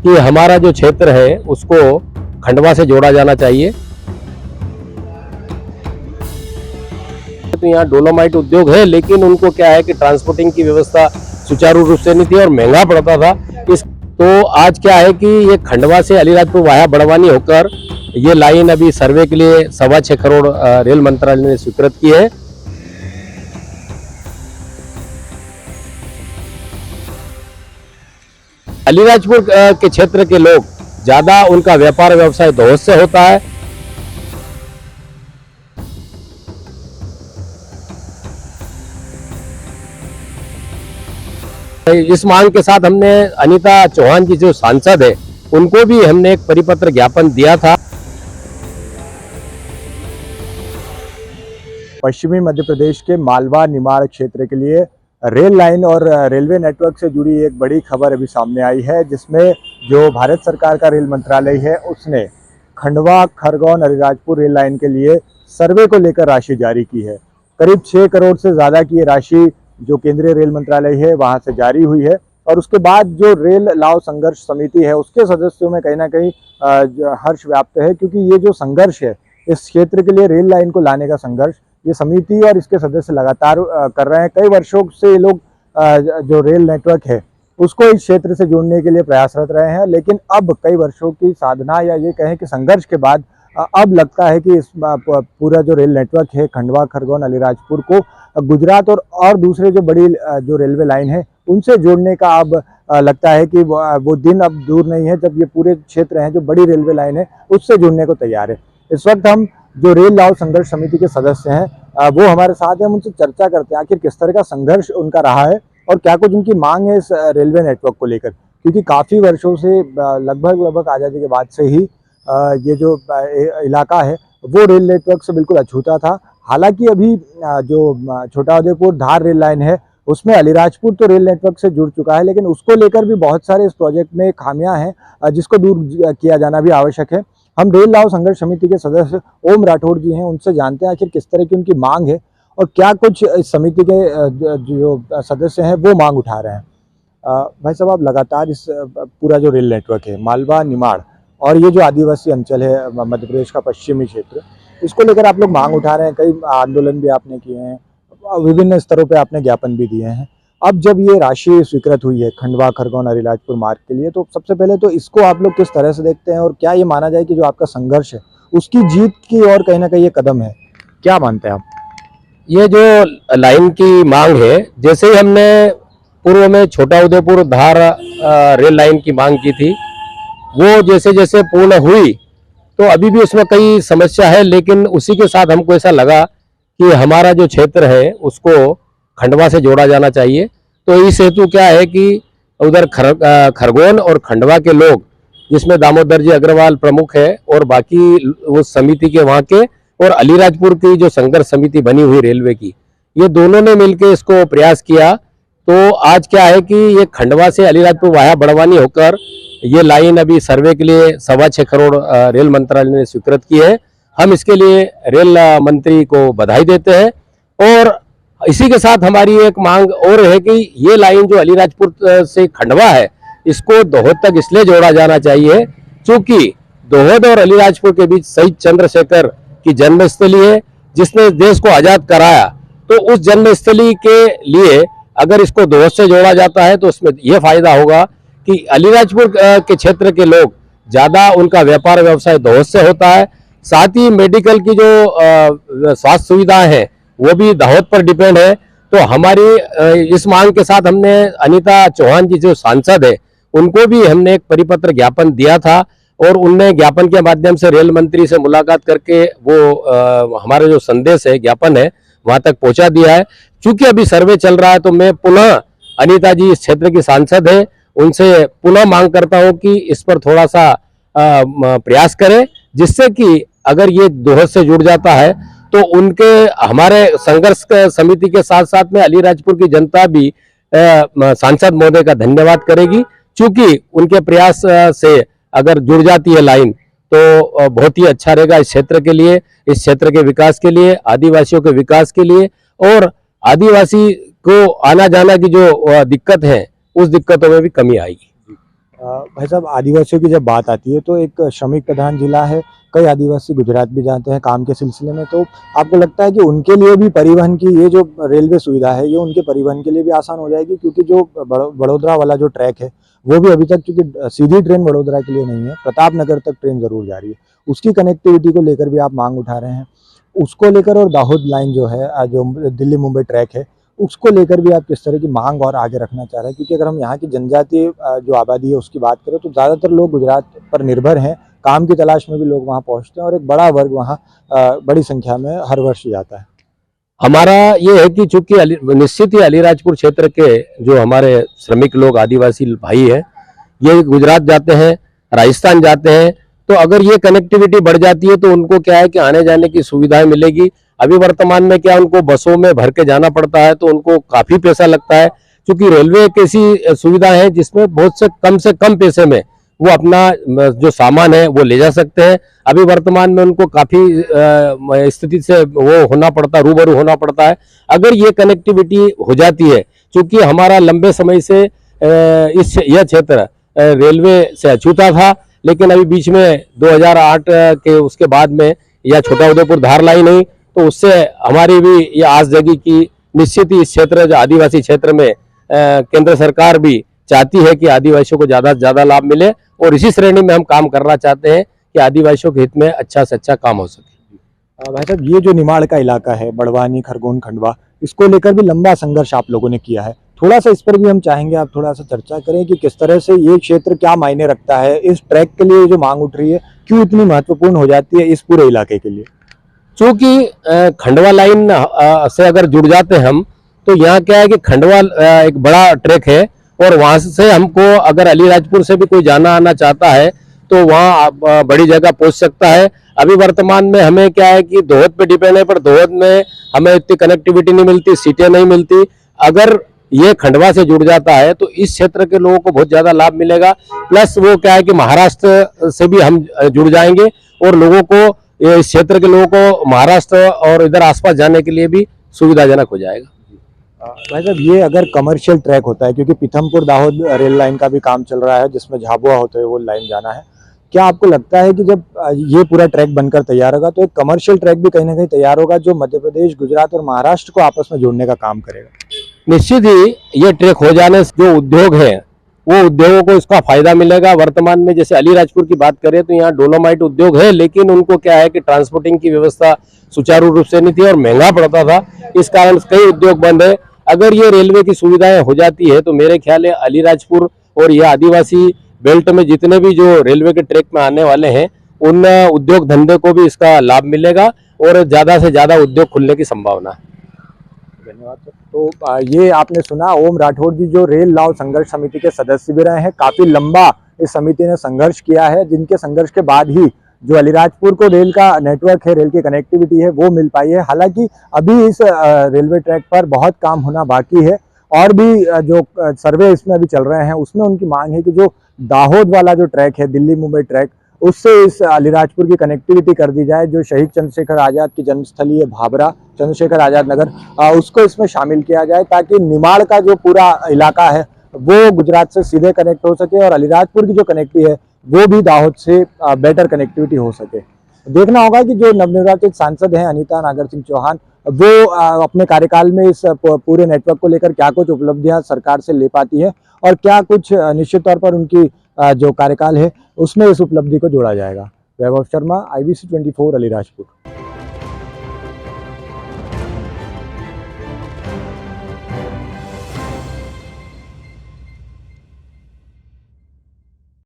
कि हमारा जो क्षेत्र है उसको खंडवा से जोड़ा जाना चाहिए। तो यहाँ डोलोमाइट उद्योग है, लेकिन उनको क्या है कि ट्रांसपोर्टिंग की व्यवस्था सुचारू रूप से नहीं थी और महंगा पड़ता था। तो आज क्या है कि ये खंडवा से अलीराजपुर वाया बड़वानी होकर ये लाइन अभी सर्वे के लिए 6.25 करोड़ रेल मंत्रालय ने स्वीकृत की है। अलीराजपुर के क्षेत्र के लोग ज्यादा, उनका व्यापार व्यवसाय दोहत से होता है। इस मांग के साथ हमने अनीता चौहान जी जो सांसद है उनको भी हमने एक परिपत्र ज्ञापन दिया था। पश्चिमी मध्य प्रदेश के मालवा निमाड़ क्षेत्र के लिए रेल लाइन और रेलवे नेटवर्क से जुड़ी एक बड़ी खबर अभी सामने आई है, जिसमें जो भारत सरकार का रेल मंत्रालय है उसने खंडवा खरगोन अलीराजपुर रेल लाइन के लिए सर्वे को लेकर राशि जारी की है। करीब 6 करोड़ से ज़्यादा की ये राशि जो केंद्रीय रेल मंत्रालय है वहाँ से जारी हुई है। और उसके बाद जो रेल लाव संघर्ष समिति है उसके सदस्यों में कहीं ना कहीं हर्ष व्याप्त है, क्योंकि ये जो संघर्ष है इस क्षेत्र के लिए रेल लाइन को लाने का संघर्ष ये समिति और इसके सदस्य लगातार कर रहे हैं। कई वर्षों से ये लोग जो रेल नेटवर्क है उसको इस क्षेत्र से जोड़ने के लिए प्रयासरत रहे हैं, लेकिन अब कई वर्षों की साधना या ये कहें कि संघर्ष के बाद अब लगता है कि इस पूरा जो रेल नेटवर्क है खंडवा खरगोन अलीराजपुर को गुजरात और दूसरे जो बड़ी जो रेलवे लाइन है उनसे जोड़ने का अब लगता है कि वो दिन अब दूर नहीं है जब ये पूरे क्षेत्र हैं जो बड़ी रेलवे लाइन है उससे जुड़ने को तैयार है। इस वक्त हम जो रेल लाव संघर्ष समिति के सदस्य हैं वो हमारे साथ हैं, हम उनसे चर्चा करते हैं आखिर किस तरह का संघर्ष उनका रहा है और क्या कुछ उनकी मांग है इस रेलवे नेटवर्क को लेकर, क्योंकि काफ़ी वर्षों से लगभग आज़ादी के बाद से ही ये जो इलाका है वो रेल नेटवर्क से बिल्कुल अछूता था। हालांकि अभी जो छोटा उदेपुर धार रेल लाइन है उसमें अलीराजपुर तो रेल नेटवर्क से जुड़ चुका है, लेकिन उसको लेकर भी बहुत सारे इस प्रोजेक्ट में खामियां हैं जिसको दूर किया जाना भी आवश्यक है। हम रेल लाव संघर्ष समिति के सदस्य ओम राठौड़ जी हैं, उनसे जानते हैं आखिर किस तरह की उनकी मांग है और क्या कुछ इस समिति के जो सदस्य हैं वो मांग उठा रहे हैं। भाई साहब, आप लगातार इस पूरा जो रेल नेटवर्क है मालवा निमाड़ और ये जो आदिवासी अंचल है मध्य प्रदेश का पश्चिमी क्षेत्र, इसको लेकर आप लोग मांग उठा रहे हैं, कई आंदोलन भी आपने किए हैं, विभिन्न स्तरों पे आपने ज्ञापन भी दिए हैं। अब जब ये राशि स्वीकृत हुई है खंडवा खरगोन अलीराजपुर मार्ग के लिए, तो सबसे पहले तो इसको आप लोग किस तरह से देखते हैं और क्या ये माना जाए कि जो आपका संघर्ष है उसकी जीत की ओर कहीं ना कहीं ये कदम है, क्या मानते हैं आप? ये जो लाइन की मांग है, जैसे ही हमने पूर्व में छोटा उदेपुर धार रेल लाइन की मांग की थी, वो जैसे जैसे पूर्ण हुई तो अभी भी उसमें कई समस्या है, लेकिन उसी के साथ हमको ऐसा लगा कि हमारा जो क्षेत्र है उसको खंडवा से जोड़ा जाना चाहिए। तो इस हेतु क्या है कि उधर खरगोन और खंडवा के लोग, जिसमें दामोदर जी अग्रवाल प्रमुख है और बाकी उस समिति के वहाँ के, और अलीराजपुर की जो संघर्ष समिति बनी हुई रेलवे की, ये दोनों ने मिलकर इसको प्रयास किया। तो आज क्या है कि ये खंडवा से अलीराजपुर वाया बड़वानी होकर ये लाइन अभी सर्वे के लिए 6.25 करोड़ रेल मंत्रालय ने स्वीकृत की है। हम इसके लिए रेल मंत्री को बधाई देते हैं और इसी के साथ हमारी एक मांग और है कि ये लाइन जो अलीराजपुर से खंडवा है इसको दोहद तक इसलिए जोड़ा जाना चाहिए क्योंकि दोहद और अलीराजपुर के बीच शहीद चंद्रशेखर की जन्मस्थली है, जिसने देश को आजाद कराया। तो उस जन्मस्थली के लिए अगर इसको दोहद से जोड़ा जाता है तो उसमें यह फायदा होगा कि अलीराजपुर के क्षेत्र के लोग ज्यादा, उनका व्यापार व्यवसाय दोहद से होता है। साथ ही मेडिकल की जो स्वास्थ्य सुविधाएं हैं वो भी दाहोद पर डिपेंड है। तो हमारी इस मांग के साथ हमने अनीता चौहान जी जो सांसद है उनको भी हमने एक परिपत्र ज्ञापन दिया था और उनने ज्ञापन के माध्यम से रेल मंत्री से मुलाकात करके वो हमारा जो संदेश है, ज्ञापन है, वहां तक पहुंचा दिया है। चूंकि अभी सर्वे चल रहा है तो मैं पुनः, अनीता जी इस क्षेत्र की सांसद है, उनसे पुनः मांग करता हूं कि इस पर थोड़ा सा प्रयास करें, जिससे कि अगर ये दोहद से जुड़ जाता है तो उनके, हमारे संघर्ष समिति के साथ साथ में अलीराजपुर की जनता भी सांसद महोदय का धन्यवाद करेगी, क्योंकि उनके प्रयास से अगर जुड़ जाती है लाइन तो बहुत ही अच्छा रहेगा इस क्षेत्र के लिए, इस क्षेत्र के विकास के लिए, आदिवासियों के विकास के लिए, और आदिवासी को आना जाना की जो दिक्कत है उस दिक्कतों में भी कमी आएगी। भाई साहब, आदिवासियों की जब बात आती है तो एक श्रमिक प्रधान जिला है, कई आदिवासी गुजरात भी जाते हैं काम के सिलसिले में, तो आपको लगता है कि उनके लिए भी परिवहन की ये जो रेलवे सुविधा है ये उनके परिवहन के लिए भी आसान हो जाएगी? क्योंकि जो बड़ौदा वाला जो ट्रैक है वो भी अभी तक, क्योंकि सीधी ट्रेन बड़ौदा के लिए नहीं है, प्रतापनगर तक ट्रेन जरूर जा रही है, उसकी कनेक्टिविटी को लेकर भी आप मांग उठा रहे हैं, उसको लेकर, और दाहोद लाइन जो है, जो दिल्ली मुंबई ट्रैक है, उसको लेकर भी आप किस तरह की मांग और आगे रखना चाह रहे हैं? क्योंकि अगर हम यहाँ की जनजातीय जो आबादी है उसकी बात करें तो ज़्यादातर लोग गुजरात पर निर्भर हैं, काम की तलाश में भी लोग वहाँ पहुँचते हैं और एक बड़ा वर्ग वहाँ बड़ी संख्या में हर वर्ष जाता है। हमारा ये है कि चूंकि निश्चित ही अलीराजपुर क्षेत्र के जो हमारे श्रमिक लोग आदिवासी भाई हैं, ये गुजरात जाते हैं, राजस्थान जाते हैं, तो अगर ये कनेक्टिविटी बढ़ जाती है तो उनको क्या है कि आने जाने की सुविधाएं मिलेगी। अभी वर्तमान में क्या उनको बसों में भर के जाना पड़ता है, तो उनको काफी पैसा लगता है। क्योंकि रेलवे एक ऐसी सुविधा है जिसमें बहुत से कम पैसे में वो अपना जो सामान है वो ले जा सकते हैं। अभी वर्तमान में उनको काफी स्थिति से वो होना पड़ता, रूबरू होना पड़ता है। अगर ये कनेक्टिविटी हो जाती है, क्योंकि हमारा लंबे समय से यह क्षेत्र रेलवे से अछूता था, लेकिन अभी बीच में 2008 के उसके बाद में या छोटा उदेपुर धार लाइन हुई, तो उससे हमारी भी ये आस जगी कि निश्चित ही इस क्षेत्र, जो आदिवासी क्षेत्र में केंद्र सरकार भी चाहती है कि आदिवासियों को ज्यादा से ज्यादा लाभ मिले, और इसी श्रेणी में हम काम करना चाहते हैं कि आदिवासियों के हित में अच्छा से अच्छा काम हो सके। भाई साहब, ये जो निमाड़ का इलाका है, बड़वानी, खरगोन, खंडवा, इसको लेकर भी लंबा संघर्ष आप लोगों ने किया है, थोड़ा सा इस पर भी हम चाहेंगे आप थोड़ा सा चर्चा करें कि किस तरह से ये क्षेत्र क्या मायने रखता है, इस ट्रैक के लिए जो मांग उठ रही है क्यों इतनी महत्वपूर्ण हो जाती है इस पूरे इलाके के लिए? चूंकि खंडवा लाइन से अगर जुड़ जाते हम, तो यहाँ क्या है कि खंडवा एक बड़ा ट्रैक है, और वहां से हमको अगर अलीराजपुर से भी कोई जाना आना चाहता है तो वहाँ बड़ी जगह पहुंच सकता है। अभी वर्तमान में हमें क्या है कि दोहद पे डिपेंड है, पर दोहद में हमें इतनी कनेक्टिविटी नहीं मिलती, सीटें नहीं मिलती। अगर ये खंडवा से जुड़ जाता है तो इस क्षेत्र के लोगों को बहुत ज्यादा लाभ मिलेगा। प्लस वो क्या है कि महाराष्ट्र से भी हम जुड़ जाएंगे, और लोगों को, इस क्षेत्र के लोगों को महाराष्ट्र और इधर आसपास जाने के लिए भी सुविधाजनक हो जाएगा। भाई साहब, ये अगर कमर्शियल ट्रैक होता है, क्योंकि पीथमपुर दाहोद रेल लाइन का भी काम चल रहा है जिसमें झाबुआ होते हुए वो लाइन जाना है, क्या आपको लगता है कि जब ये पूरा ट्रैक बनकर तैयार होगा तो एक कमर्शियल ट्रैक भी कहीं ना कहीं तैयार होगा जो मध्य प्रदेश, गुजरात और महाराष्ट्र को आपस में जोड़ने का काम करेगा? निश्चित ही ये ट्रैक हो जाने से जो उद्योग है वो उद्योगों को इसका फायदा मिलेगा। वर्तमान में जैसे अलीराजपुर की बात करें तो यहाँ डोलोमाइट उद्योग है, लेकिन उनको क्या है कि ट्रांसपोर्टिंग की व्यवस्था सुचारू रूप से नहीं थी और महंगा पड़ता था, इस कारण कई उद्योग बंद है। अगर ये रेलवे की सुविधाएं हो जाती है तो मेरे ख्याल है अलीराजपुर और ये आदिवासी बेल्ट में जितने भी जो रेलवे के ट्रैक में आने वाले हैं उन उद्योग धंधे को भी इसका लाभ मिलेगा, और ज्यादा से ज्यादा उद्योग खुलने की संभावना है। धन्यवाद सर। तो ये आपने सुना, ओम राठौड़ जी जो रेल लाव संघर्ष समिति के सदस्य भी रहे हैं, काफी लंबा इस समिति ने संघर्ष किया है, जिनके संघर्ष के बाद ही जो अलीराजपुर को रेल का नेटवर्क है, रेल की कनेक्टिविटी है वो मिल पाई है। हालांकि अभी इस रेलवे ट्रैक पर बहुत काम होना बाकी है, और भी जो सर्वे इसमें अभी चल रहे हैं उसमें उनकी मांग है कि जो दाहोद वाला जो ट्रैक है, दिल्ली मुंबई ट्रैक, उससे इस अलीराजपुर की कनेक्टिविटी कर दी जाए। जो शहीद चंद्रशेखर आज़ाद की जन्मस्थली है भाबरा, चंद्रशेखर आज़ाद नगर, उसको इसमें शामिल किया जाए ताकि निमाड़ का जो पूरा इलाका है वो गुजरात से सीधे कनेक्ट हो सके, और अलीराजपुर की जो कनेक्टिविटी है वो भी दाहोद से बेटर कनेक्टिविटी हो सके। देखना होगा कि जो नवनिर्वाचित सांसद हैं अनीता नागर सिंह चौहान, वो अपने कार्यकाल में इस पूरे नेटवर्क को लेकर क्या कुछ उपलब्धियां सरकार से ले पाती है, और क्या कुछ निश्चित तौर पर उनकी जो कार्यकाल है उसमें इस उपलब्धि को जोड़ा जाएगा। वैभव शर्मा, IBC 24, अलीराजपुर।